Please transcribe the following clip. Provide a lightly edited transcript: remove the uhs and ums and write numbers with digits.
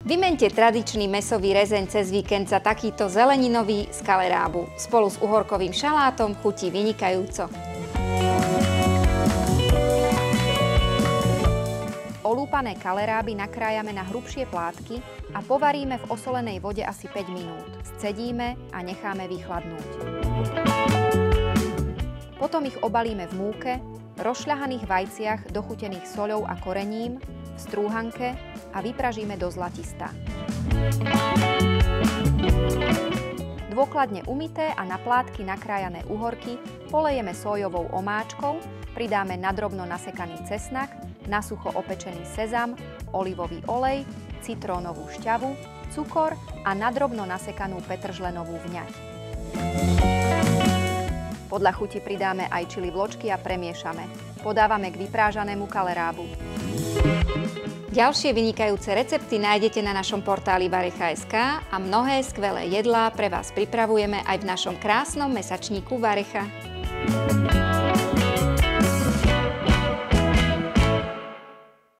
Vymente tradičný mäsový rezeň cez víkend za takýto zeleninový z kalerábu. Spolu s uhorkovým šalátom chutí vynikajúco. Olúpané kaleráby nakrájame na hrubšie plátky a povaríme v osolenej vode asi 5 minút. Scedíme a necháme vychladnúť. Potom ich obalíme v múke, rozšľahaných vajciach dochutených soľou a korením, v strúhanke a vypražíme do zlatista. Dôkladne umyté a na plátky nakrájané uhorky polejeme sójovou omáčkou, pridáme nadrobno nasekaný cesnak, nasucho opečený sezam, olivový olej, citrónovú šťavu, cukor a nadrobno nasekanú petržlenovú vňať. Podľa chuti pridáme aj čili vločky a premiešame. Podávame k vyprážanému kalerábu. Ďalšie vynikajúce recepty nájdete na našom portáli Varecha.sk a mnohé skvelé jedlá pre vás pripravujeme aj v našom krásnom mesačníku Varecha.